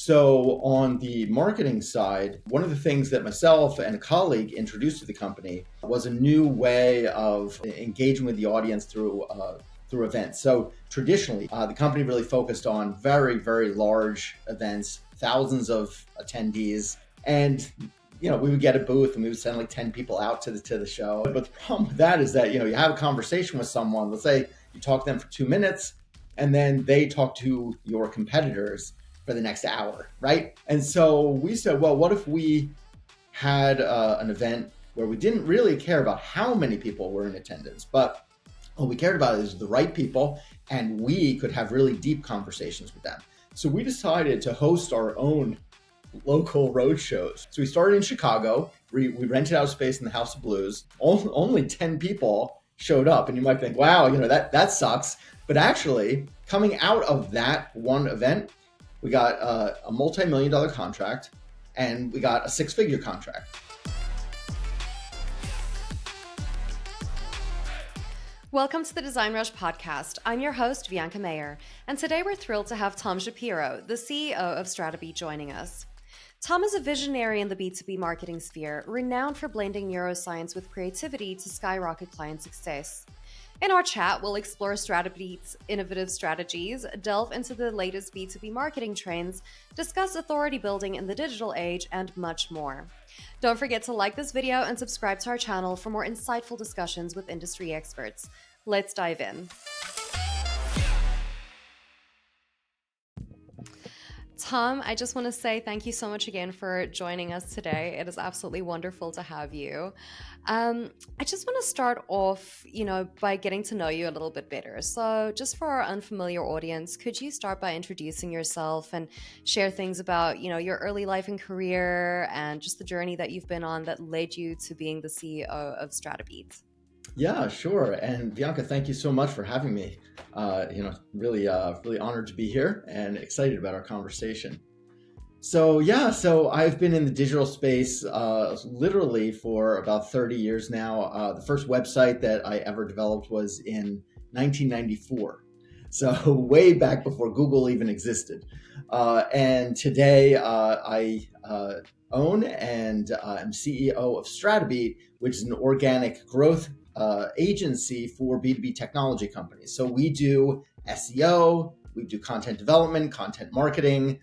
So on the marketing side, one of the things that myself and a colleague introduced to the company was a new way of engaging with the audience through events. So traditionally, the company really focused on very, very large events, thousands of attendees, and we would get a booth and we would send like 10 people out to the show. But the problem with that is that, you have a conversation with someone, let's say you talk to them for 2 minutes, and then they talk to your competitors for the next hour, right? And so we said, well, what if we had an event where we didn't really care about how many people were in attendance, but what we cared about is the right people, and we could have really deep conversations with them. So we decided to host our own local road shows. So we started in Chicago. We rented out space in the House of Blues. Only 10 people showed up, and you might think, wow, that sucks. But actually, coming out of that one event, we got a multi-million-dollar contract, and we got a 6-figure contract. Welcome to the DesignRush podcast. I'm your host, Bianca Mayer, and today we're thrilled to have Tom Shapiro, the CEO of Stratabeat, joining us. Tom is a visionary in the B2B marketing sphere, renowned for blending neuroscience with creativity to skyrocket client success. In our chat, we'll explore Stratabeat's innovative strategies, delve into the latest B2B marketing trends, discuss authority building in the digital age, and much more. Don't forget to like this video and subscribe to our channel for more insightful discussions with industry experts. Let's dive in. Tom, I just want to say thank you so much again for joining us today. It is absolutely wonderful to have you. I just want to start off, by getting to know you a little bit better. So just for our unfamiliar audience, could you start by introducing yourself and share things about, your early life and career and just the journey that you've been on that led you to being the CEO of Stratabeat? Yeah, sure. And Bianca, thank you so much for having me. Really honored to be here and excited about our conversation. So I've been in the digital space literally for about 30 years now. The first website that I ever developed was in 1994. So way back before Google even existed. And today I own and am CEO of Stratabeat, which is an organic growth agency for B2B technology companies. So we do SEO, we do content development, content marketing,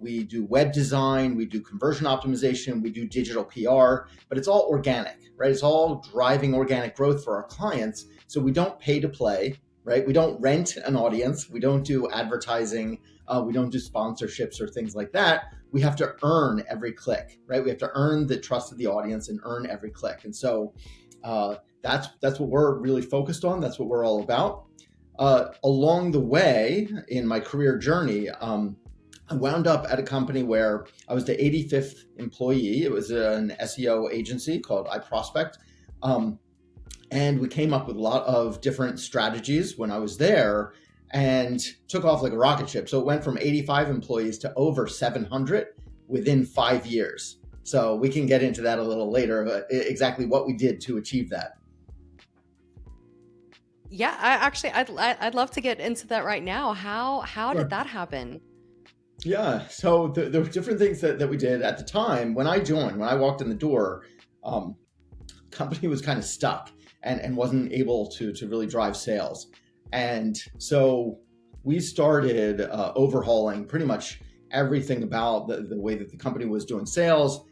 we do web design, we do conversion optimization, we do digital PR, but it's all organic, right? It's all driving organic growth for our clients. So we don't pay to play, right? We don't rent an audience. We don't do advertising. We don't do sponsorships or things like that. We have to earn every click, right? We have to earn the trust of the audience and earn every click. And so that's what we're really focused on. That's what we're all about. Along the way in my career journey, I wound up at a company where I was the 85th employee. It was an SEO agency called iProspect. And we came up with a lot of different strategies when I was there and took off like a rocket ship. So it went from 85 employees to over 700 within 5 years. So we can get into that a little later, exactly what we did to achieve that. Yeah, I'd love to get into that right now. How Sure. did that happen? Yeah, so there were different things that we did at the time. When I joined, when I walked in the door, company was kind of stuck and wasn't able to really drive sales. And so we started overhauling pretty much everything about the way that the company was doing sales,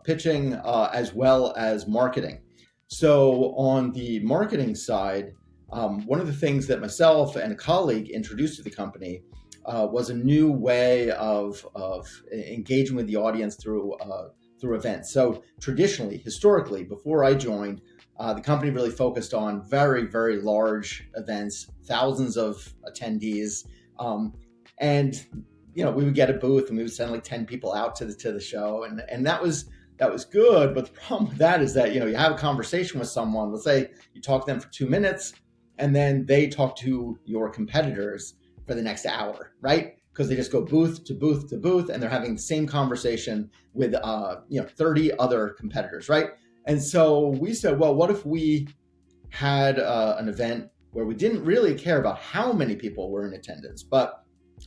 pitching, as well as marketing. So on the marketing side, one of the things that myself and a colleague introduced to the company was a new way of engaging with the audience through events. So traditionally, historically, before I joined, the company really focused on very, very large events, thousands of attendees, and we would get a booth and we would send like 10 people out to the show, and that was good. But the problem with that is that you have a conversation with someone. Let's say you talk to them for 2 minutes, and then they talk to your competitors for the next hour, right? Because they just go booth to booth to booth, and they're having the same conversation with 30 other competitors, right? And so we said, well, what if we had an event where we didn't really care about how many people were in attendance, but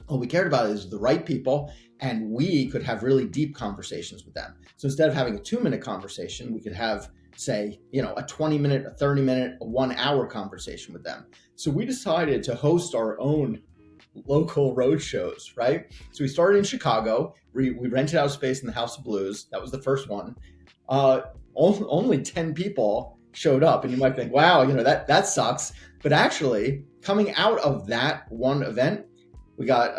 What we cared about is the right people, and we could have really deep conversations with them. So instead of having a 2-minute conversation, we could have, say, a 20-minute, a 30-minute, a 1-hour conversation with them. So we decided to host our own local road shows, right? So we started in Chicago. We rented out space in the House of Blues. That was the first one. Only 10 people showed up, and you might think, wow, that sucks. But actually, coming out of that one event, we got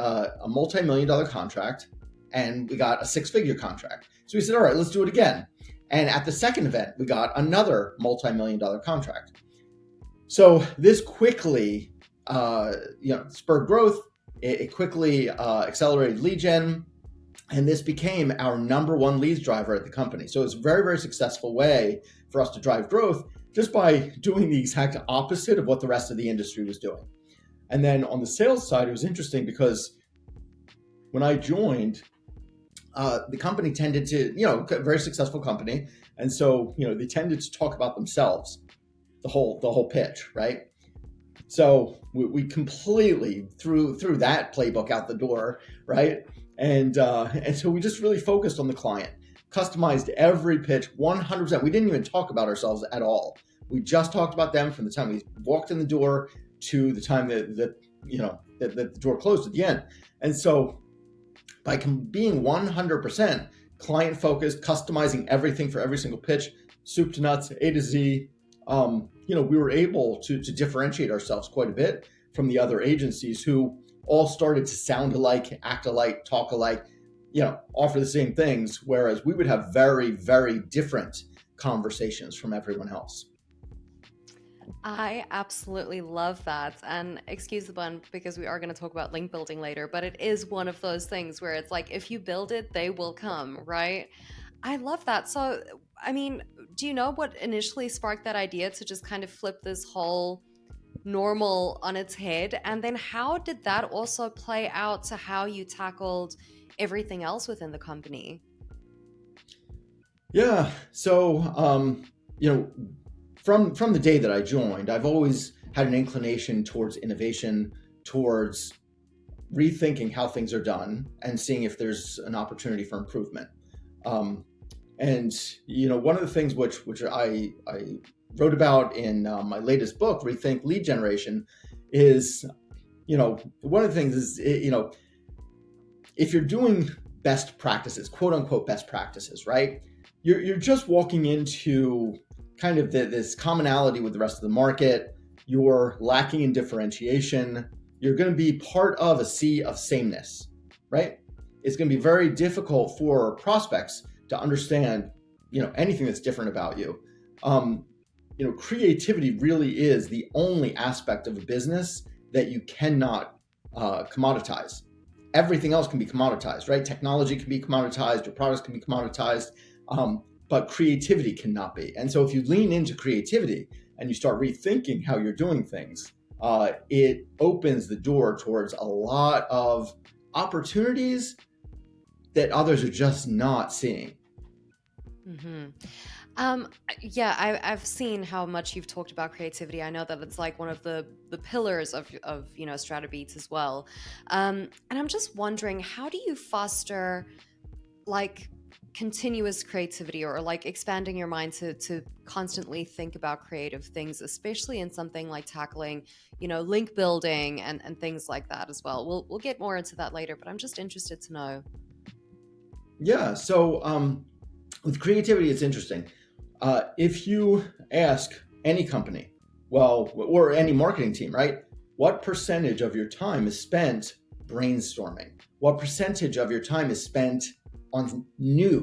a multi-million-dollar contract, and we got a 6-figure contract. So we said, all right, let's do it again. And at the second event, we got another multi-million-dollar contract. So this quickly, spurred growth. It quickly accelerated lead gen, and this became our number one leads driver at the company. So it's a very, very successful way for us to drive growth just by doing the exact opposite of what the rest of the industry was doing. And then on the sales side, it was interesting because when I joined, the company tended to, a very successful company. And so, they tended to talk about themselves, the whole pitch, right? So we completely threw that playbook out the door, right? And so we just really focused on the client, customized every pitch 100%. We didn't even talk about ourselves at all. We just talked about them from the time we walked in the door to the time that the door closed at the end. And so by being 100% client focused, customizing everything for every single pitch, soup to nuts, A to Z, we were able to differentiate ourselves quite a bit from the other agencies who all started to sound alike, act alike, talk alike, offer the same things, whereas we would have very, very different conversations from everyone else. I absolutely love that. And excuse the pun, because we are going to talk about link building later, but it is one of those things where it's like, if you build it, they will come, right? I love that. So, do you know what initially sparked that idea to just kind of flip this whole normal on its head? And then how did that also play out to how you tackled everything else within the company? Yeah. So, from the day that I joined, I've always had an inclination towards innovation, towards rethinking how things are done and seeing if there's an opportunity for improvement. And one of the things which I wrote about in my latest book, Rethink Lead Generation, is one of the things is if you're doing best practices, quote unquote best practices, right? You're just walking into kind of this commonality with the rest of the market. You're lacking in differentiation. You're going to be part of a sea of sameness, right? It's going to be very difficult for prospects to understand, anything that's different about you. Creativity really is the only aspect of a business that you cannot commoditize. Everything else can be commoditized, right? Technology can be commoditized, your products can be commoditized, but creativity cannot be. And so if you lean into creativity and you start rethinking how you're doing things, it opens the door towards a lot of opportunities that others are just not seeing. Mm-hmm. I've seen how much you've talked about creativity. I know that it's like one of the pillars of Stratabeat as well. And I'm just wondering, how do you foster like continuous creativity or like expanding your mind to constantly think about creative things, especially in something like tackling, link building and things like that as well. We'll get more into that later, but I'm just interested to know. Yeah. So with creativity, it's interesting. If you ask any company, or any marketing team, right? What percentage of your time is spent brainstorming? What percentage of your time is spent on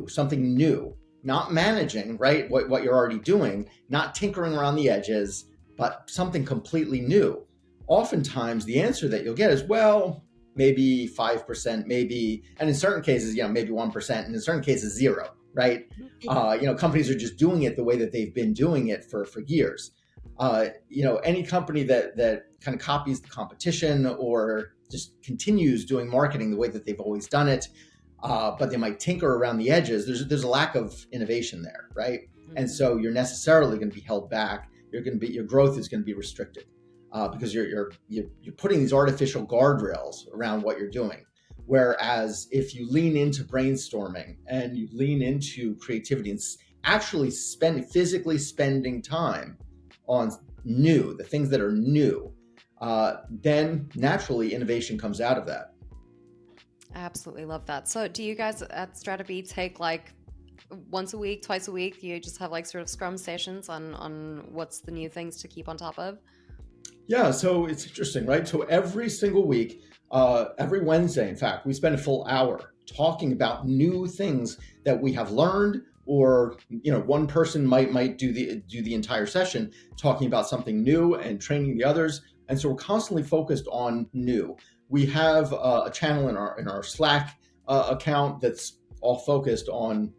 something new, not managing, right? What you're already doing, not tinkering around the edges, but something completely new. Oftentimes the answer that you'll get is, maybe 5%, maybe, and in certain cases, maybe 1%, and in certain cases, 0, right? Companies are just doing it the way that they've been doing it for years. Any company that kind of copies the competition or just continues doing marketing the way that they've always done it, but they might tinker around the edges, there's a lack of innovation there, right? Mm-hmm. And so you're necessarily going to be held back. Your growth is going to be restricted. because you're putting these artificial guardrails around what you're doing. Whereas if you lean into brainstorming and you lean into creativity and actually physically spending time on the things that are new, then naturally innovation comes out of that. I absolutely love that. So do you guys at Stratabeat take like once a week, twice a week? Do you just have like sort of scrum sessions on what's the new things to keep on top of? Yeah, so it's interesting, right? So every single week, every Wednesday, in fact, we spend a full hour talking about new things that we have learned, or one person might do the entire session talking about something new and training the others. And so we're constantly focused on new. We have a channel in our Slack account that's all focused on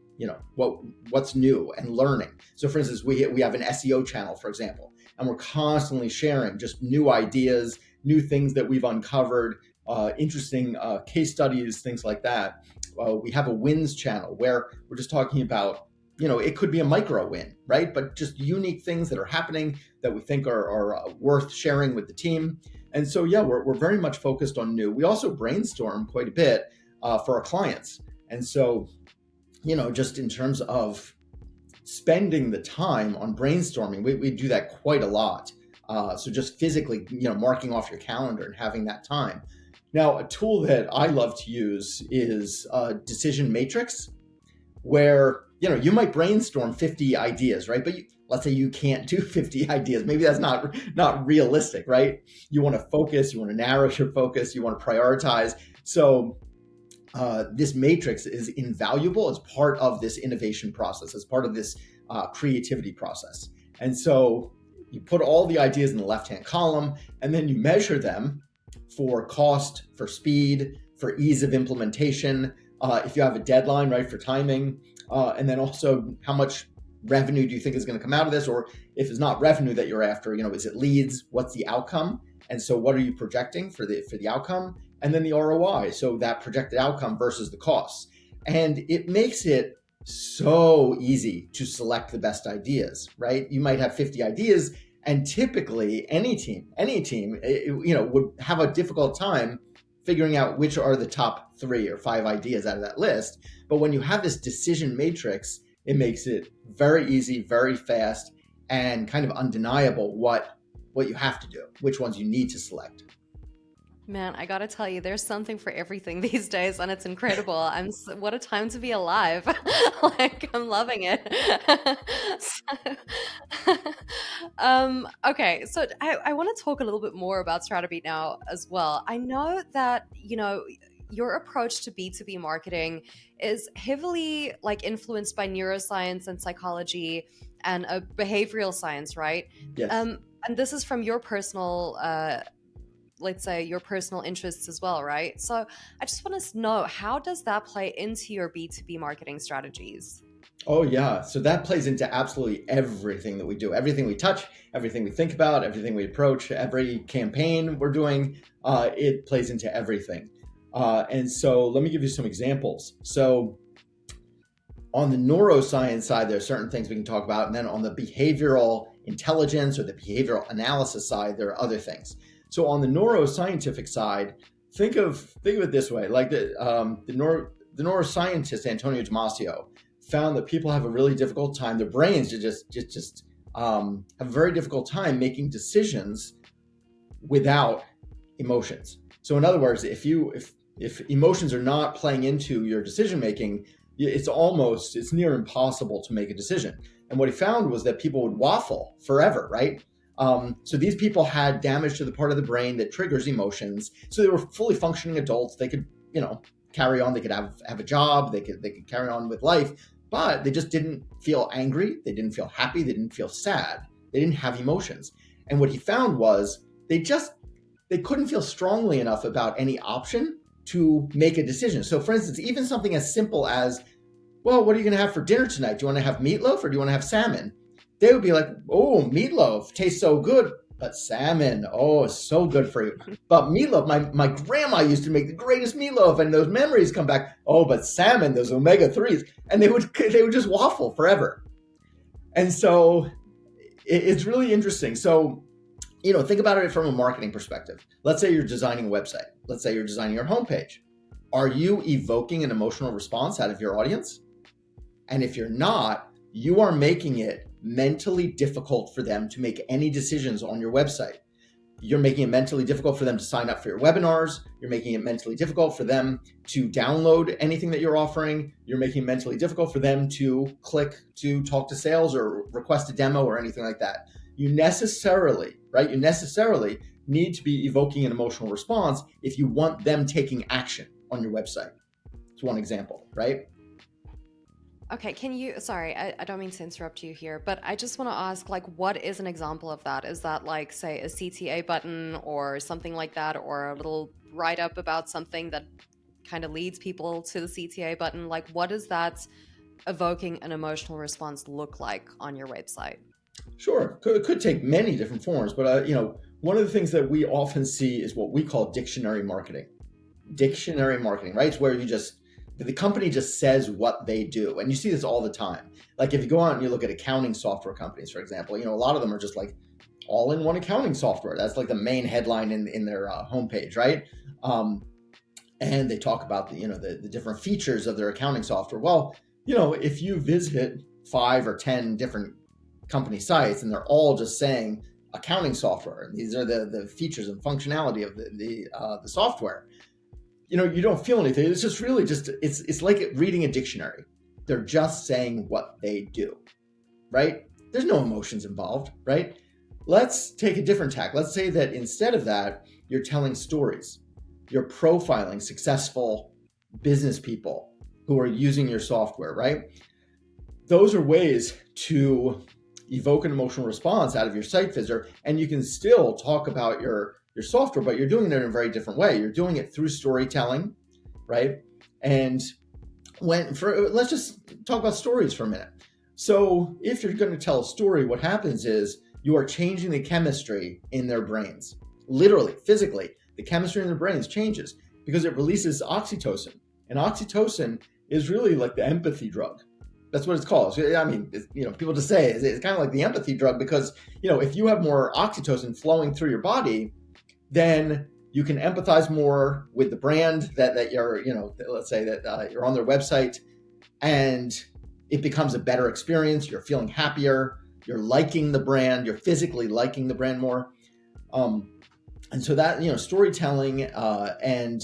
what's new and learning. So for instance, we have an SEO channel, for example, and we're constantly sharing just new ideas, new things that we've uncovered, interesting case studies, things like that. We have a wins channel where we're just talking about, it could be a micro win, right? But just unique things that are happening that we think are worth sharing with the team. And so, yeah, we're very much focused on new. We also brainstorm quite a bit for our clients. And so, just in terms of spending the time on brainstorming, we do that quite a lot. So just physically, marking off your calendar and having that time. Now, a tool that I love to use is Decision Matrix, where, you might brainstorm 50 ideas, right? But let's say you can't do 50 ideas. Maybe that's not realistic, right? You want to focus, you want to narrow your focus, you want to prioritize. So this matrix is invaluable as part of this innovation process, as part of this creativity process. And so you put all the ideas in the left-hand column, and then you measure them for cost, for speed, for ease of implementation, if you have a deadline, right, for timing, and then also how much revenue do you think is going to come out of this? Or if it's not revenue that you're after, is it leads? What's the outcome? And so what are you projecting for the outcome? And then the ROI, so that projected outcome versus the costs. And it makes it so easy to select the best ideas, right? You might have 50 ideas, and typically any team, would have a difficult time figuring out which are the top 3 or 5 ideas out of that list. But when you have this decision matrix, it makes it very easy, very fast, and kind of undeniable what you have to do, which ones you need to select. Man, I gotta tell you, there's something for everything these days, and it's incredible. What a time to be alive. Like, I'm loving it. Okay, so I want to talk a little bit more about Stratabeat now as well. I know that, your approach to B2B marketing is heavily like influenced by neuroscience and psychology and behavioral science, right? Yes. And this is from your personal let's say your personal interests as well, right? So I just want to know, how does that play into your B2B marketing strategies? Oh yeah, so that plays into absolutely everything that we do, everything we touch, everything we think about, everything we approach, every campaign we're doing, it plays into everything. And so let me give you some examples. So on the neuroscience side, there are certain things we can talk about. And then on the behavioral intelligence or the behavioral analysis side, there are other things. So on the neuroscientific side, think of it this way: like the neuroscientist Antonio Damasio found that people have a really difficult time. Their brains just have a very difficult time making decisions without emotions. So in other words, if emotions are not playing into your decision making, it's near impossible to make a decision. And what he found was that people would waffle forever, right? So these people had damage to the part of the brain that triggers emotions. So they were fully functioning adults. They could, carry on. They could have a job. They could carry on with life, but they just didn't feel angry. They didn't feel happy. They didn't feel sad. They didn't have emotions. And what he found was they couldn't feel strongly enough about any option to make a decision. So for instance, even something as simple as, well, what are you going to have for dinner tonight? Do you want to have meatloaf or do you want to have salmon? They would be like, oh, meatloaf tastes so good, but salmon, oh, it's so good for you. But meatloaf, my grandma used to make the greatest meatloaf, and those memories come back. Oh, but salmon, those omega-3s, and they would just waffle forever. And so it's really interesting. So Think about it from a marketing perspective. Let's say you're designing a website. Let's say you're designing your homepage. Are you evoking an emotional response out of your audience? And if you're not, you are making it mentally difficult for them to make any decisions on your website. You're making it mentally difficult for them to sign up for your webinars. You're making it mentally difficult for them to download anything that you're offering. You're making it mentally difficult for them to click to talk to sales or request a demo or anything like that. You necessarily need to be evoking an emotional response if you want them taking action on your website. It's one example, right? Okay, sorry, I don't mean to interrupt you here, but I just want to ask, like, what is an example of that? Is that like, say, a CTA button or something like that, or a little write-up about something that kind of leads people to the CTA button? Like, what does that evoking an emotional response look like on your website? Sure, it could take many different forms, but one of the things that we often see is what we call dictionary marketing. Dictionary marketing, right? It's where the company just says what they do. And you see this all the time. Like if you go out and you look at accounting software companies, for example, a lot of them are just like all-in-one accounting software. That's like the main headline in their homepage, right? And they talk about the different features of their accounting software. Well, if you visit 5 or 10 different company sites and they're all just saying accounting software, and these are the features and functionality of the software, you don't feel anything. It's just really it's like reading a dictionary. They're just saying what they do, right? There's no emotions involved, right? Let's take a different tack. Let's say that instead of that, you're telling stories. You're profiling successful business people who are using your software, right? Those are ways to evoke an emotional response out of your site visitor, and you can still talk about your software, but you're doing it in a very different way. You're doing it through storytelling, right? And let's just talk about stories for a minute. So if you're going to tell a story, what happens is you are changing the chemistry in their brains. Literally, physically, the chemistry in their brains changes because it releases oxytocin. And oxytocin is really like the empathy drug. That's what it's called. I mean, people just say it's kind of like the empathy drug because, if you have more oxytocin flowing through your body, then you can empathize more with the brand that you're, let's say that you're on their website, and it becomes a better experience. You're feeling happier. You're liking the brand. You're physically liking the brand more. And so that, storytelling and,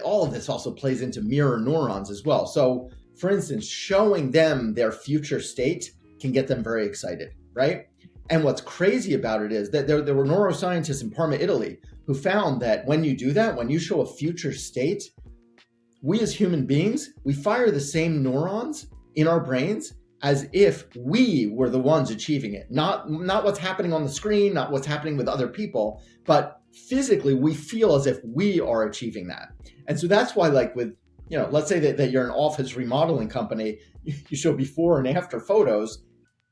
all of this also plays into mirror neurons as well. So, for instance, showing them their future state can get them very excited, right? And what's crazy about it is that there were neuroscientists in Parma, Italy, who found that when you do that, when you show a future state, we as human beings, we fire the same neurons in our brains as if we were the ones achieving it. Not what's happening on the screen, not what's happening with other people, but physically we feel as if we are achieving that. And so that's why, like with, let's say that you're an office remodeling company, you show before and after photos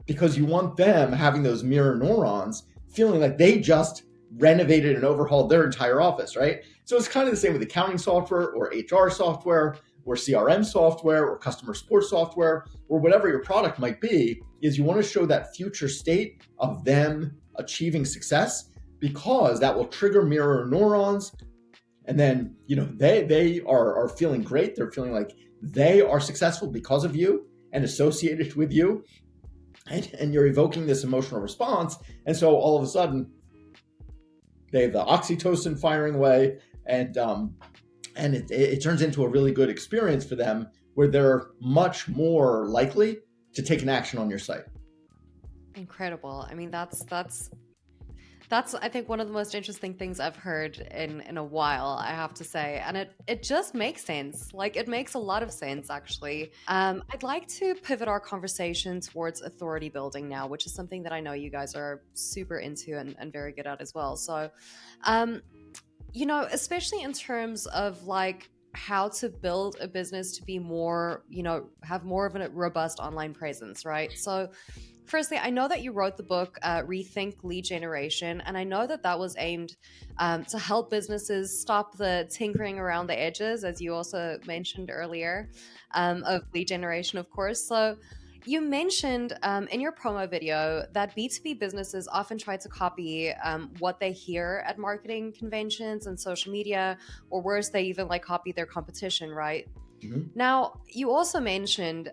because you want them having those mirror neurons feeling like they just renovated and overhauled their entire office, right? So it's kind of the same with accounting software or HR software or CRM software or customer support software or whatever your product might be, is you want to show that future state of them achieving success because that will trigger mirror neurons. And then, they are feeling great. They're feeling like they are successful because of you and associated with you. And you're evoking this emotional response. And so all of a sudden, they have the oxytocin firing away, and it turns into a really good experience for them where they're much more likely to take an action on your site. Incredible. I mean, that's I think one of the most interesting things I've heard in a while, I have to say. And it just makes sense. Like, it makes a lot of sense, actually. I'd like to pivot our conversation towards authority building now, which is something that I know you guys are super into and very good at as well. So, especially in terms of like how to build a business to be more, have more of a robust online presence, right? So, firstly, I know that you wrote the book, Rethink Lead Generation, and I know that was aimed to help businesses stop the tinkering around the edges, as you also mentioned earlier, of lead generation, of course. So, You mentioned in your promo video that B2B businesses often try to copy what they hear at marketing conventions and social media, or worse, they even like copy their competition, right? Mhm. Now, you also mentioned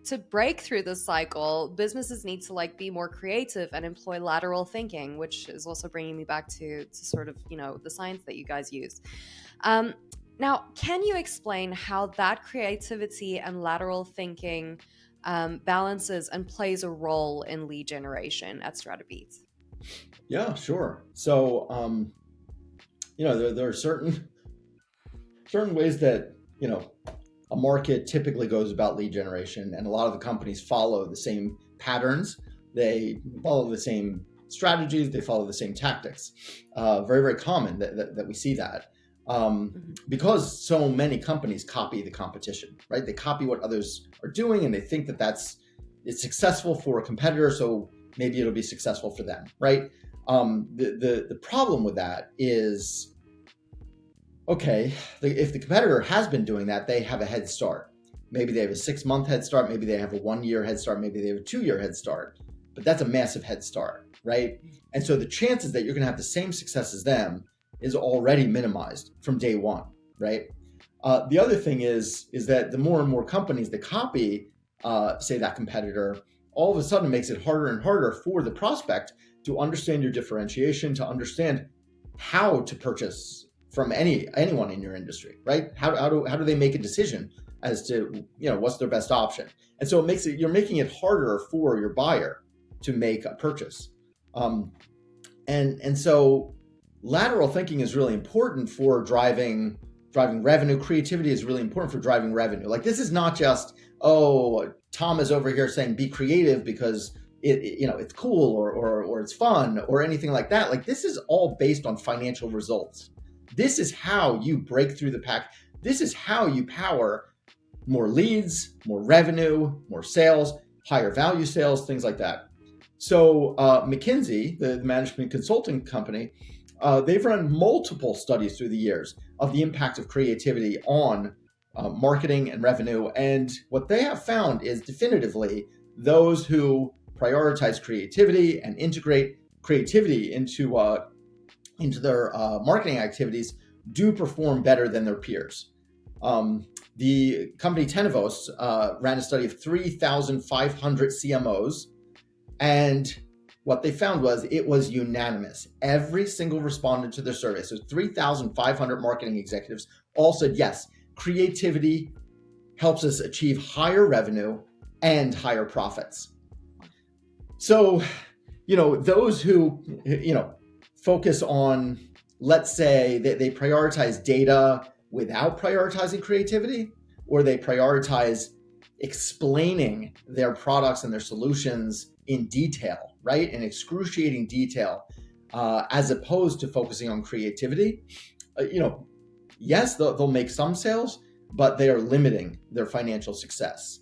to break through this cycle, businesses need to like be more creative and employ lateral thinking, which is also bringing me back to sort of, the science that you guys use. Um, Now, can you explain how that creativity and lateral thinking balances and plays a role in lead generation at Stratabeat? Yeah, sure. So, there are certain ways that a market typically goes about lead generation, and a lot of the companies follow the same patterns. They follow the same strategies. They follow the same tactics. Very, very common that we see that, Mhm. because so many companies copy the competition, right? They copy what others are doing, and they think that it's successful for a competitor, so maybe it'll be successful for them, right? The problem with that is, okay, if the competitor has been doing that, they have a head start. Maybe they have a 6-month head start. Maybe they have a 1-year head start. Maybe they have a 2-year head start. But that's a massive head start, right? And so the chances that you're going to have the same success as them is already minimized from day one, right? The other thing is that the more and more companies that copy, say, that competitor, all of a sudden it makes it harder and harder for the prospect to understand your differentiation, to understand how to purchase from anyone in your industry, right? How do they make a decision as to what's their best option? And so you're making it harder for your buyer to make a purchase, and so lateral thinking is really important for driving revenue. Creativity is really important for driving revenue. Like, this is not just, oh, Tom is over here saying be creative because it's cool or it's fun or anything like that. Like, this is all based on financial results. This is how you break through the pack. This is how you power more leads, more revenue, more sales, higher value sales, things like that. So McKinsey, the management consulting company, they've run multiple studies through the years of the impact of creativity on marketing and revenue. And what they have found is definitively those who prioritize creativity and integrate creativity into their marketing activities do perform better than their peers. The company Tenevos ran a study of 3,500 CMOs, and what they found was it was unanimous. Every single respondent to their survey, so 3,500 marketing executives, all said yes, creativity helps us achieve higher revenue and higher profits. So, those who, focus on, let's say that they prioritize data without prioritizing creativity, or they prioritize explaining their products and their solutions in detail, right? In excruciating detail, as opposed to focusing on creativity, yes, they'll make some sales, but they are limiting their financial success.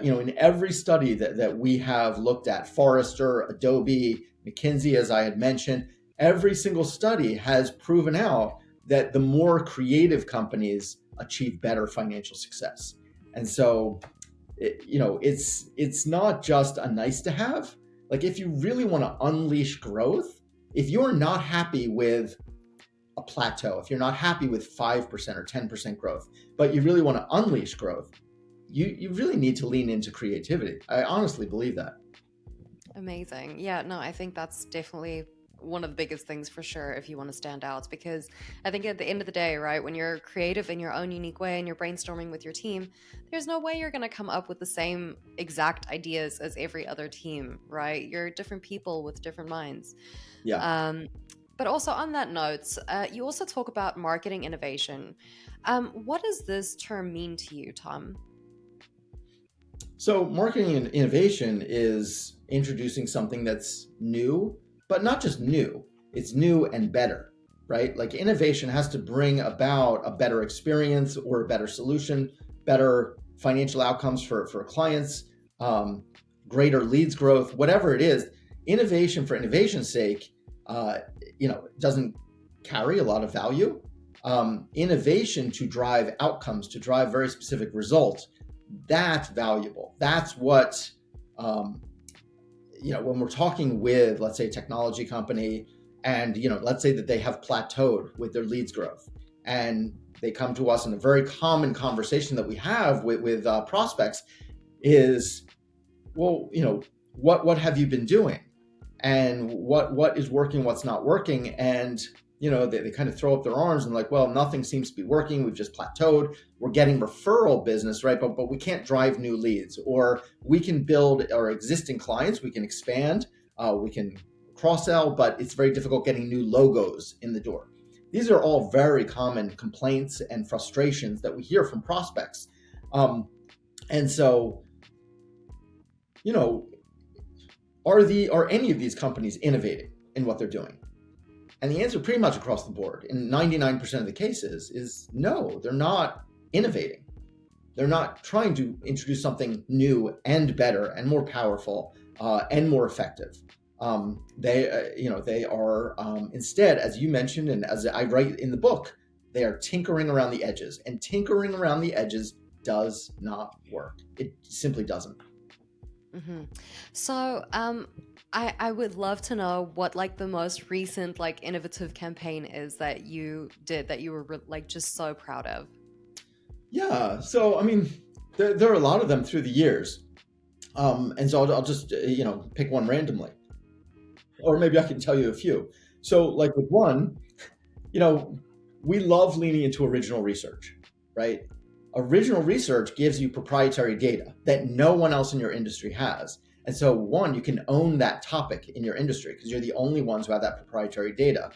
In every study that we have looked at, Forrester, Adobe, McKinsey, as I had mentioned, every single study has proven out that the more creative companies achieve better financial success. And so, it's not just a nice to have. Like, if you really want to unleash growth, if you're not happy with a plateau, if you're not happy with 5% or 10% growth, but you really want to unleash growth, you really need to lean into creativity. I honestly believe that. Amazing. Yeah, no, I think that's definitely one of the biggest things for sure if you want to stand out, because I think at the end of the day, right, when you're creative in your own unique way and you're brainstorming with your team, there's no way you're going to come up with the same exact ideas as every other team, right? You're different people with different minds. Yeah. Um, but also on that note, you also talk about marketing innovation. What does this term mean to you, Tom? So marketing and innovation is introducing something that's new, but not just new, it's new and better, right? Like, innovation has to bring about a better experience or a better solution, better financial outcomes for clients, greater leads growth, whatever it is. Innovation for innovation's sake, doesn't carry a lot of value. Innovation to drive outcomes, to drive very specific results, that's valuable. That's what, when we're talking with, let's say, a technology company, and, let's say that they have plateaued with their leads growth, and they come to us, in a very common conversation that we have with prospects is, well, what have you been doing? And what is working, what's not working? And, they kind of throw up their arms and like, well, nothing seems to be working. We've just plateaued. We're getting referral business, right? But we can't drive new leads, or we can build our existing clients. We can expand, we can cross-sell, but it's very difficult getting new logos in the door. These are all very common complaints and frustrations that we hear from prospects. And so, are any of these companies innovating in what they're doing? And the answer pretty much across the board in 99% of the cases is no, they're not innovating. They're not trying to introduce something new and better and more powerful and more effective. They are instead, as you mentioned, and as I write in the book, they are tinkering around the edges, and tinkering around the edges does not work. It simply doesn't. Mm-hmm. So I would love to know what the most recent innovative campaign is that you did that you were just so proud of. Yeah. So, there are a lot of them through the years. And so I'll just, pick one randomly, or maybe I can tell you a few. So with one, we love leaning into original research, right? Original research gives you proprietary data that no one else in your industry has. And so one, you can own that topic in your industry because you're the only ones who have that proprietary data.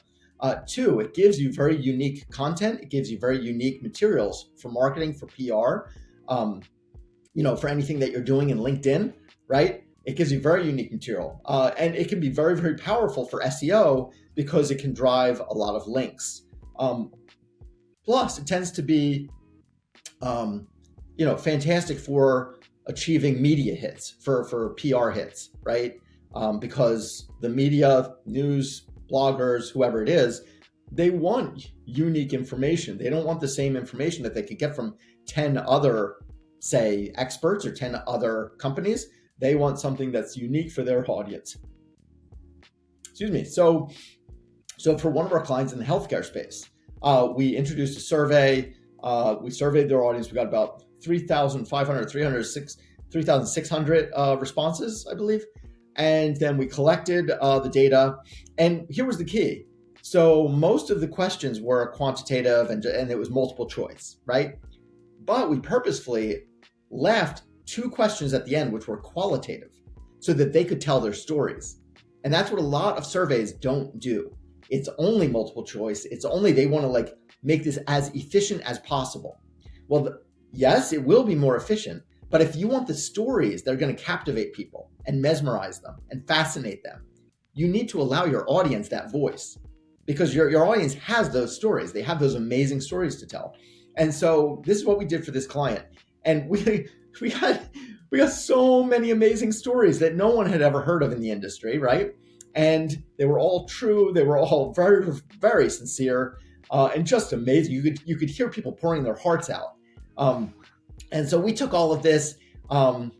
Two, it gives you very unique content. It gives you very unique materials for marketing, for PR, for anything that you're doing in LinkedIn, right? It gives you very unique material. And it can be very, very powerful for SEO because it can drive a lot of links. Plus, it tends to be fantastic for achieving media hits, for PR hits, right? Because the media, news, bloggers, whoever it is, they want unique information. They don't want the same information that they could get from 10 other, say, experts or 10 other companies. They want something that's unique for their audience. Excuse me. So for one of our clients in the healthcare space, we introduced a survey. We surveyed their audience. We got about 3,600 responses, I believe. And then we collected the data. And here was the key. So most of the questions were quantitative and it was multiple choice, right? But we purposefully left 2 questions at the end, which were qualitative, so that they could tell their stories. And that's what a lot of surveys don't do. It's only multiple choice. It's only, they want to make this as efficient as possible. Well, yes, it will be more efficient, but if you want the stories that are going to captivate people and mesmerize them and fascinate them, you need to allow your audience that voice, because your audience has those stories. They have those amazing stories to tell. And so this is what we did for this client. And we got so many amazing stories that no one had ever heard of in the industry, right? And they were all true. They were all very, very sincere, and just amazing. You could hear people pouring their hearts out. And so we took all of this, and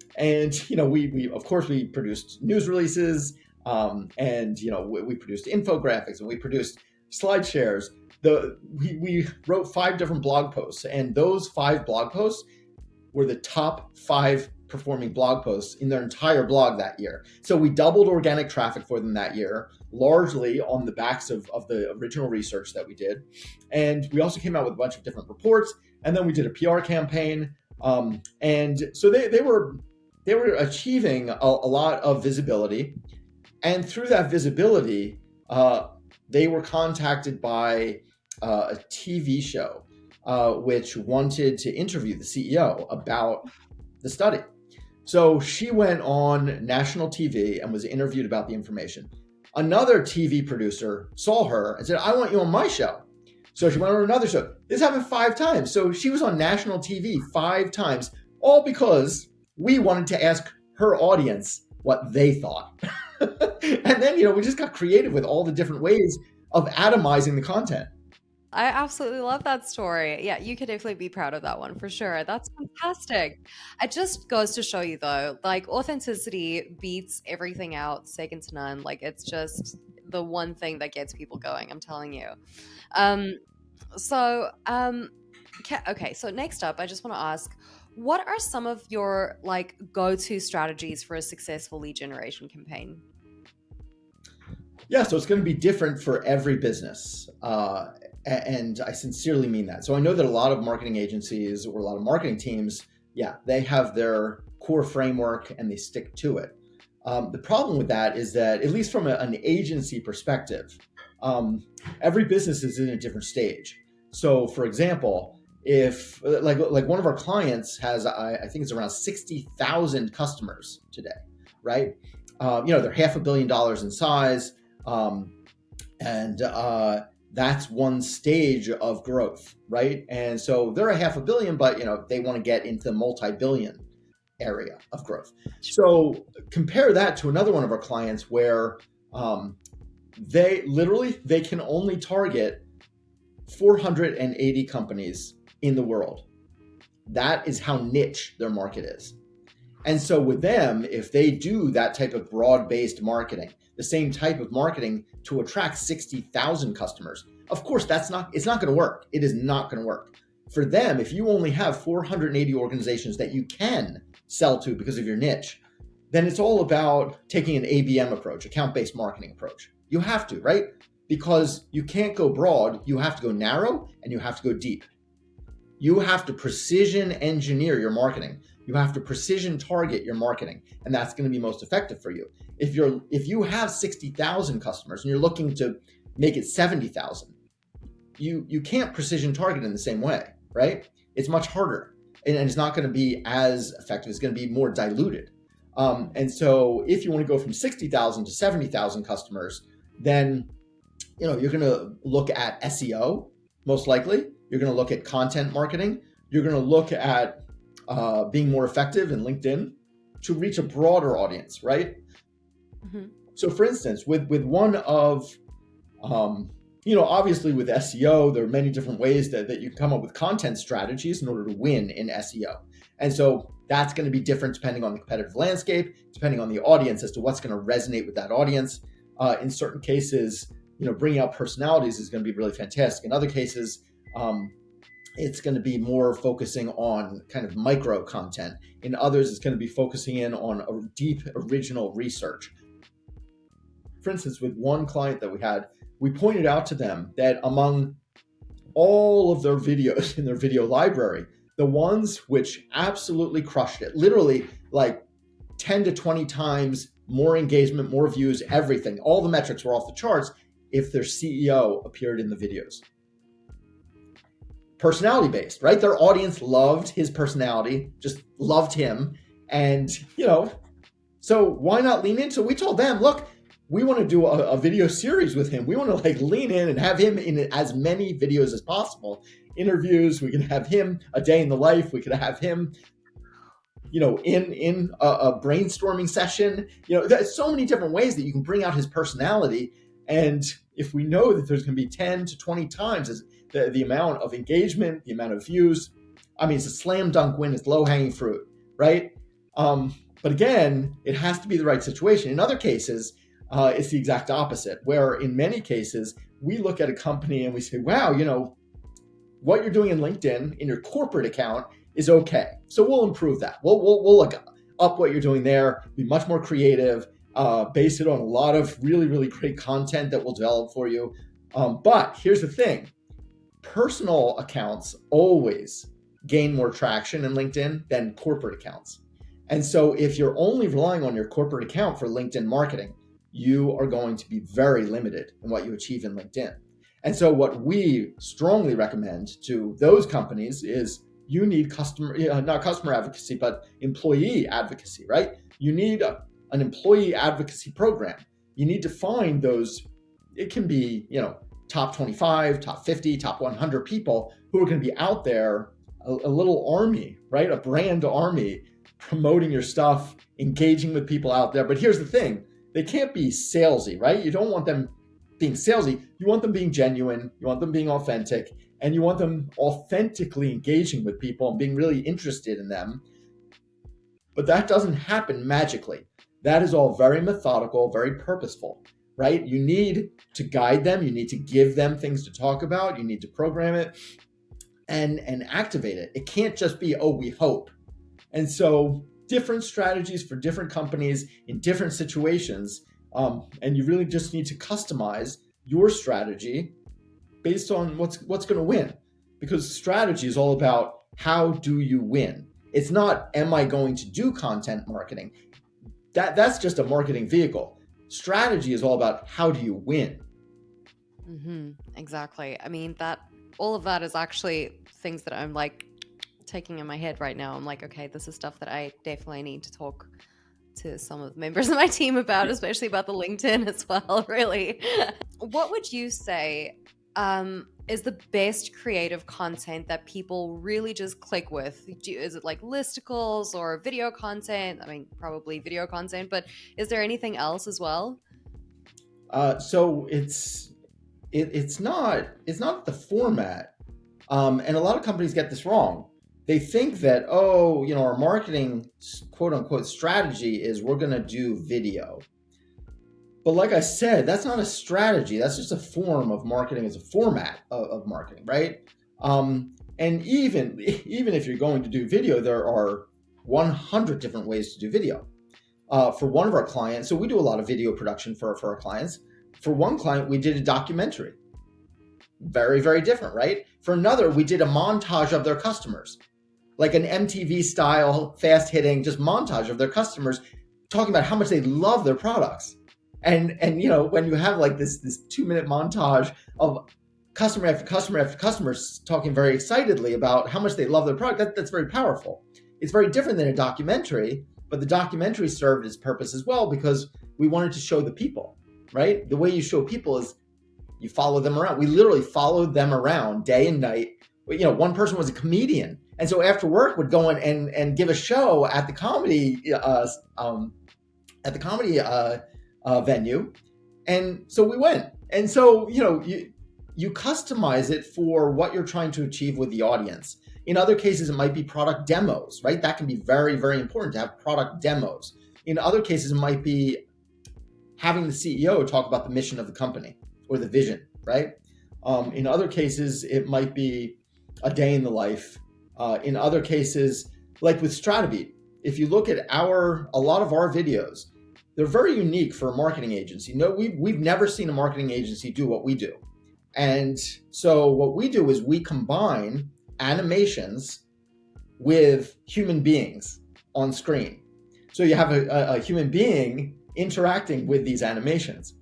we of course we produced news releases, and we produced infographics, and we produced slide shares. We wrote 5 different blog posts, and those 5 blog posts were the top 5 performing blog posts in their entire blog that year. So we doubled organic traffic for them that year, largely on the backs of the original research that we did. And we also came out with a bunch of different reports, and then we did a PR campaign. And so they were achieving a lot of visibility. And through that visibility, they were contacted by a TV show, which wanted to interview the CEO about the study. So she went on national TV and was interviewed about the information. Another TV producer saw her and said, "I want you on my show." So she went on another show. This happened 5 times. So she was on national TV 5 times, all because we wanted to ask her audience what they thought. And then, we just got creative with all the different ways of atomizing the content. I absolutely love that story. Yeah, you could definitely be proud of that one for sure. That's fantastic. It just goes to show you though, like authenticity beats everything out, second to none. Like it's just the one thing that gets people going, I'm telling you. Um, so okay, so next up, I just want to ask, what are some of your like go-to strategies for a successful lead generation campaign? Yeah, so it's going to be different for every business. And I sincerely mean that. So I know that a lot of marketing agencies or a lot of marketing teams, yeah, they have their core framework and they stick to it. The problem with that is that, at least from an agency perspective, every business is in a different stage. So, for example, if like one of our clients has, I think it's around 60,000 customers today, right? They're $500 million in size. And that's one stage of growth, right? And so they're a $500 million, but they want to get into the multi-billion area of growth. So compare that to another one of our clients where they can only target 480 companies in the world. That is how niche their market is. And so with them, if they do that type of broad-based marketing, the same type of marketing to attract 60,000 customers, of course, it's not going to work. It is not going to work. For them, if you only have 480 organizations that you can sell to because of your niche, then it's all about taking an ABM approach, account-based marketing approach. You have to, right? Because you can't go broad, you have to go narrow, and you have to go deep. You have to precision engineer your marketing. You have to precision target your marketing, and that's going to be most effective for you. If you have 60,000 customers and you're looking to make it 70,000, you can't precision target in the same way, right? It's much harder, and it's not going to be as effective. It's going to be more diluted. And so if you want to go from 60,000 to 70,000 customers, then you're going to look at SEO, most likely. You're going to look at content marketing. You're going to look at being more effective in LinkedIn to reach a broader audience, right? Mm-hmm. So for instance, with one of, obviously with SEO, there are many different ways that you can come up with content strategies in order to win in SEO. And so that's going to be different depending on the competitive landscape, depending on the audience as to what's going to resonate with that audience. In certain cases, bringing out personalities is going to be really fantastic. In other cases, it's going to be more focusing on kind of micro content. In others, it's going to be focusing in on a deep original research. For instance, with one client that we had, we pointed out to them that among all of their videos in their video library, the ones which absolutely crushed it, literally like 10 to 20 times more engagement, more views, everything, all the metrics were off the charts if their CEO appeared in the videos. Personality based, right? Their audience loved his personality, just loved him. And, so why not lean in? So we told them, look, we want to do a video series with him. We want to lean in and have him in as many videos as possible. Interviews, we can have him a day in the life. We could have him, in a brainstorming session. There's so many different ways that you can bring out his personality. And if we know that there's going to be 10 to 20 times the amount of engagement, the amount of views, it's a slam dunk win. It's low hanging fruit, right? But again, it has to be the right situation. In other cases, it's the exact opposite, where in many cases, we look at a company and we say, wow, what you're doing in LinkedIn in your corporate account is okay. So we'll improve that. We'll look up what you're doing there, be much more creative, base it on a lot of really, really great content that we'll develop for you. But here's the thing. Personal accounts always gain more traction in LinkedIn than corporate accounts. And so if you're only relying on your corporate account for LinkedIn marketing, you are going to be very limited in what you achieve in LinkedIn. And so what we strongly recommend to those companies is you need not customer advocacy, but employee advocacy, right? You need an employee advocacy program. You need to find those, it can be, top 25, top 50, top 100 people who are going to be out there, a little army, right? A brand army promoting your stuff, engaging with people out there. But here's the thing, they can't be salesy, right? You don't want them being salesy. You want them being genuine, you want them being authentic, and you want them authentically engaging with people and being really interested in them. But that doesn't happen magically. That is all very methodical, very purposeful, right? You need to guide them. You need to give them things to talk about. You need to program it and activate it. It can't just be, oh, we hope. And so different strategies for different companies in different situations. And you really just need to customize your strategy based on what's going to win. Because strategy is all about how do you win? It's not, am I going to do content marketing? That's just a marketing vehicle. Strategy is all about how do you win? Exactly. I mean, all of that is actually things that I'm like taking in my head right now. I'm like, okay, this is stuff that I definitely need to talk to some of the members of my team about, especially about the LinkedIn as well, really. What would you say is the best creative content that people really just click with? Is it like listicles or video content? I mean, probably video content, but is there anything else as well? So it's not the format, and a lot of companies get this wrong. They think that, our marketing quote unquote strategy is we're going to do video. But like I said, that's not a strategy. That's just a form of marketing. It's a format of marketing, right? And even if you're going to do video, there are 100 different ways to do video. For one of our clients, so we do a lot of video production for our clients. For one client, we did a documentary. Very, very different, right? For another, we did a montage of their customers, like an MTV style, fast hitting, just montage of their customers, talking about how much they love their products. And when you have like this 2-minute montage of customer after customer after customer talking very excitedly about how much they love their product, that's very powerful. It's very different than a documentary, but the documentary served its purpose as well because we wanted to show the people, right? The way you show people is you follow them around. We literally followed them around day and night. One person was a comedian, and so after work would go in and give a show at the comedy venue, and so we went. And so you customize it for what you're trying to achieve with the audience. In other cases, it might be product demos, right? That can be very, very important to have product demos. In other cases, it might be having the CEO talk about the mission of the company or the vision, right? In other cases, it might be a day in the life. In other cases, like with Stratabeat, if you look at a lot of our videos, they're very unique for a marketing agency. We've never seen a marketing agency do what we do. And so what we do is we combine animations with human beings on screen. So you have a human being interacting with these animations.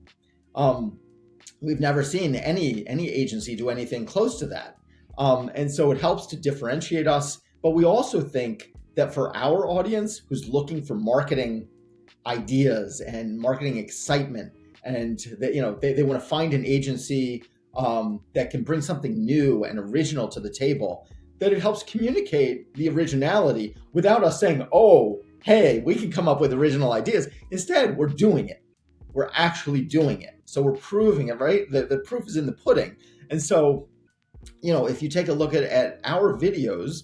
We've never seen any agency do anything close to that. And so it helps to differentiate us. But we also think that for our audience who's looking for marketing ideas and marketing excitement, and that they want to find an agency that can bring something new and original to the table, that it helps communicate the originality without us saying, oh, hey, we can come up with original ideas. Instead, we're doing it. We're actually doing it. So we're proving it, right? The proof is in the pudding. And so, if you take a look at our videos,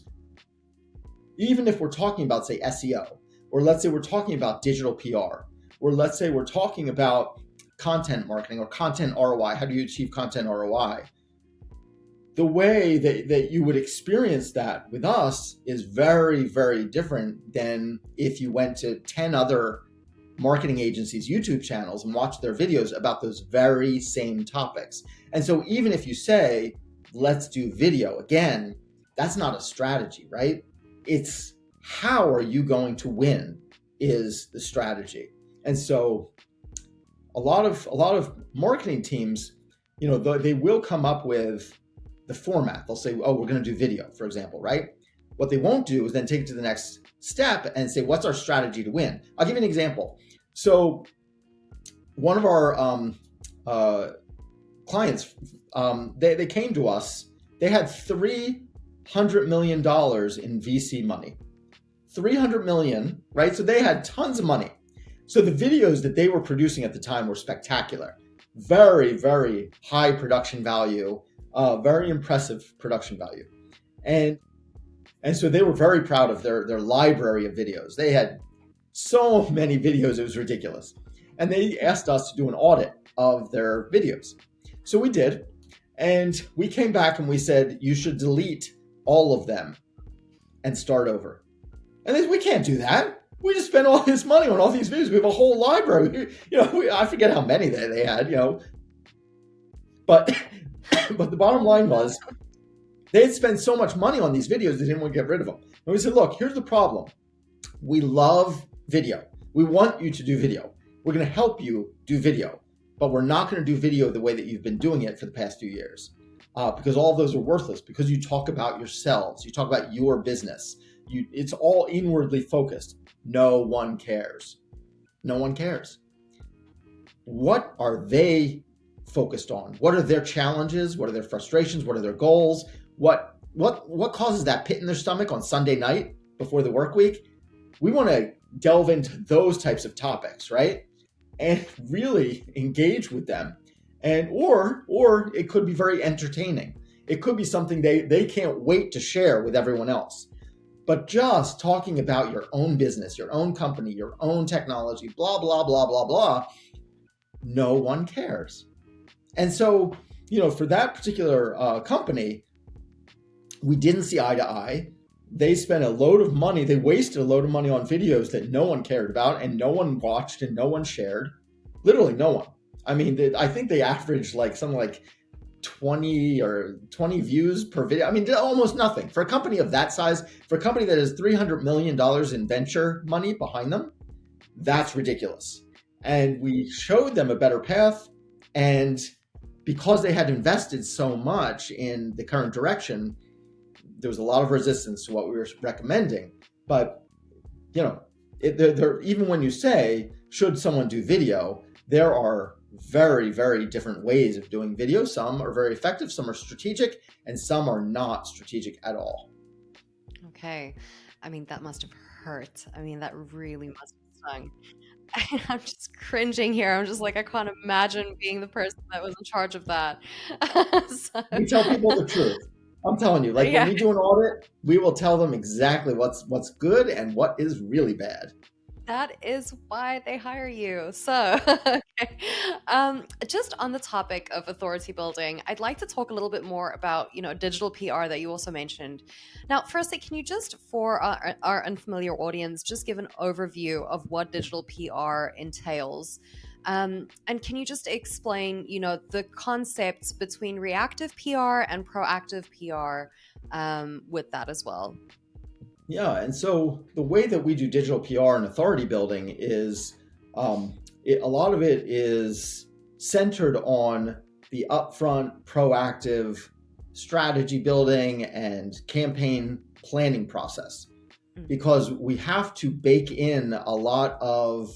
even if we're talking about, say, SEO, or let's say we're talking about digital PR, or let's say we're talking about content marketing or content ROI, how do you achieve content ROI? The way that you would experience that with us is very, very different than if you went to 10 other marketing agencies' YouTube channels and watched their videos about those very same topics. And so even if you say, let's do video, again, that's not a strategy, right? It's how are you going to win is the strategy. And so a lot of marketing teams, they will come up with the format. They'll say, oh, we're going to do video, for example, right? What they won't do is then take it to the next step and say, what's our strategy to win? I'll give you an example. So one of our clients, they came to us. They had $300 million in VC money. 300 million, right? So they had tons of money. So the videos that they were producing at the time were spectacular. very, very high production value, very impressive production value. And so they were very proud of their library of videos. They had so many videos, it was ridiculous. And they asked us to do an audit of their videos. So we did. And we came back and we said, you should delete all of them and start over. And they said, we can't do that. We just spent all this money on all these videos. We have a whole library. I forget how many they had, But the bottom line was, they had spent so much money on these videos, they didn't want to get rid of them. And we said, look, here's the problem. We love video. We want you to do video. We're going to help you do video, but we're not going to do video the way that you've been doing it for the past few years, because all of those are worthless, because you talk about yourselves. You talk about your business. It's all inwardly focused. No one cares. No one cares. What are they focused on? What are their challenges? What are their frustrations? What are their goals? What causes that pit in their stomach on Sunday night before the work week? We want to delve into those types of topics, right? And really engage with them. And or it could be very entertaining. It could be something they can't wait to share with everyone else. But just talking about your own business, your own company, your own technology, blah, blah, blah, blah, blah, no one cares. And so, for that particular company, we didn't see eye to eye. They spent a load of money. They wasted a load of money on videos that no one cared about and no one watched and no one shared. Literally no one. I mean, I think they averaged something like 20 views per video. I mean, almost nothing. For a company of that size, for a company that has $300 million in venture money behind them, that's ridiculous. And we showed them a better path. And because they had invested so much in the current direction, there was a lot of resistance to what we were recommending. But, even when you say, should someone do video, there are very, very different ways of doing video. Some are very effective, some are strategic, and some are not strategic at all. Okay. I mean, that must have hurt. I mean, that really must have stung. I'm just cringing here. I'm just like, I can't imagine being the person that was in charge of that. So, We tell people the truth. I'm telling you, when we do an audit, we will tell them exactly what's good and what is really bad. that is why they hire you. So, okay. Just on the topic of authority building, I'd like to talk a little bit more about, digital PR that you also mentioned. Now, firstly, can you just, for our unfamiliar audience, just give an overview of what digital PR entails? And can you just explain, the concepts between reactive PR and proactive PR with that as well? Yeah, and so the way that we do digital PR and authority building is a lot of it is centered on the upfront proactive strategy building and campaign planning process, because we have to bake in a lot of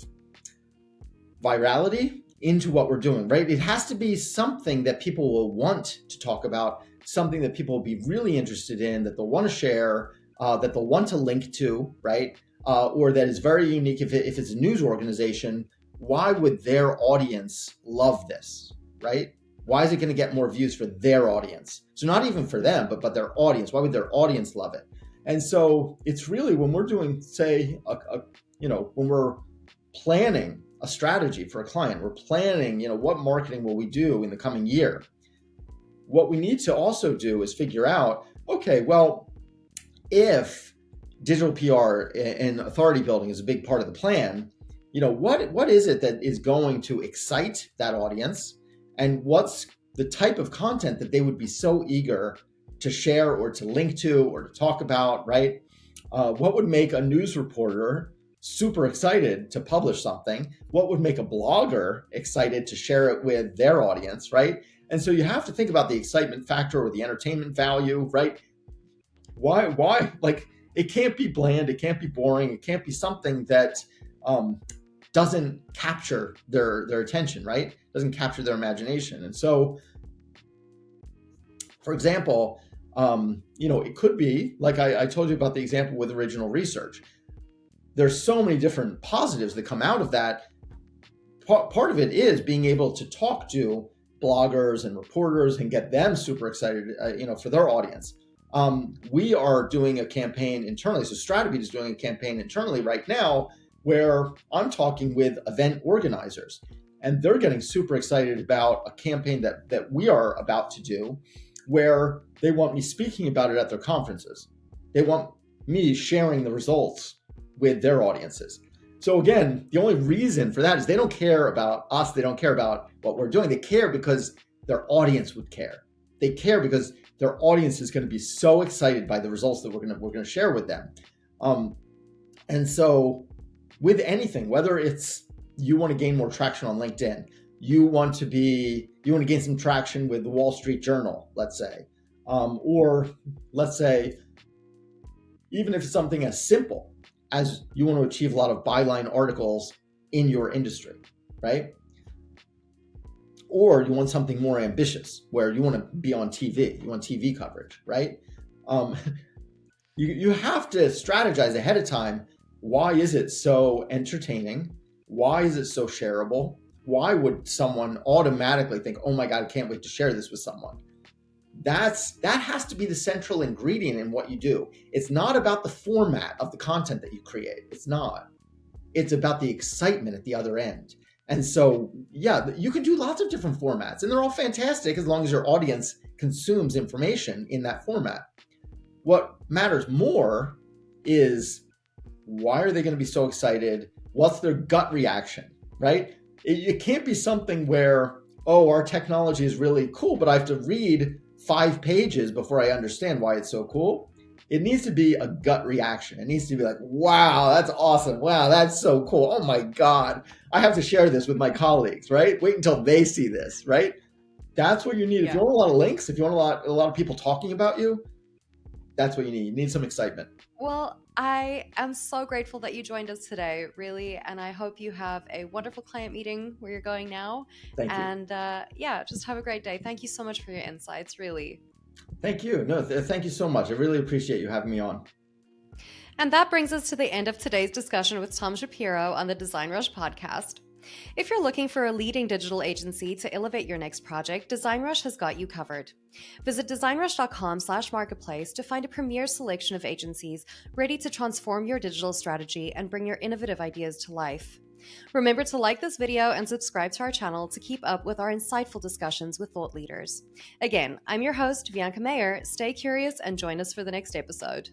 virality into what we're doing, right? It has to be something that people will want to talk about, something that people will be really interested in, that they'll want to share, that they'll want to link to, right? Or that is very unique. If it's a news organization, why would their audience love this, right? Why is it going to get more views for their audience? So not even for them, but their audience. Why would their audience love it? And so it's really when we're doing, say, when we're planning a strategy for a client, we're planning, what marketing will we do in the coming year? What we need to also do is figure out, okay, well, if digital PR and authority building is a big part of the plan, what is it that is going to excite that audience? And what's the type of content that they would be so eager to share or to link to or to talk about, right? What would make a news reporter super excited to publish something? What would make a blogger excited to share it with their audience, right? And so you have to think about the excitement factor or the entertainment value, right? Why? It can't be bland, it can't be boring, it can't be something that doesn't capture their attention, right? Doesn't capture their imagination. And so, for example, it could be like I told you about the example with original research. There's so many different positives that come out of that. part of it is being able to talk to bloggers and reporters and get them super excited, for their audience. We are doing a campaign internally. So Stratabeat is doing a campaign internally right now where I'm talking with event organizers, and they're getting super excited about a campaign that we are about to do, where they want me speaking about it at their conferences. They want me sharing the results with their audiences. So again, the only reason for that is they don't care about us. They don't care about what we're doing. They care because their audience would care. They care because their audience is going to be so excited by the results that we're going to share with them. And so with anything, whether it's you want to gain more traction on LinkedIn, you want to gain some traction with the Wall Street Journal, let's say, or let's say, even if it's something as simple as you want to achieve a lot of byline articles in your industry, right? Or you want something more ambitious where you want to be on TV, you want TV coverage, right? You have to strategize ahead of time. Why is it so entertaining? Why is it so shareable? Why would someone automatically think, oh my God, I can't wait to share this with someone? That has to be the central ingredient in what you do. It's not about the format of the content that you create. It's not. It's about the excitement at the other end. And so, yeah, you can do lots of different formats, and they're all fantastic as long as your audience consumes information in that format. What matters more is, why are they going to be so excited? What's their gut reaction, right? It can't be something where, oh, our technology is really cool, but I have to read 5 pages before I understand why it's so cool. It needs to be a gut reaction. It needs to be like, wow, that's awesome. Wow, that's so cool. Oh my God, I have to share this with my colleagues, right? Wait until they see this, right? That's what you need. Yeah. If you want a lot of links, if you want a lot of people talking about you, that's what you need. You need some excitement. Well, I am so grateful that you joined us today, really. And I hope you have a wonderful client meeting where you're going now. Thank you. And just have a great day. Thank you so much for your insights, really. Thank you. No, thank you so much. I really appreciate you having me on. And that brings us to the end of today's discussion with Tom Shapiro on the DesignRush podcast. If you're looking for a leading digital agency to elevate your next project, DesignRush has got you covered. Visit designrush.com/marketplace to find a premier selection of agencies ready to transform your digital strategy and bring your innovative ideas to life. Remember to like this video and subscribe to our channel to keep up with our insightful discussions with thought leaders. Again, I'm your host, Bianca Mayer. Stay curious and join us for the next episode.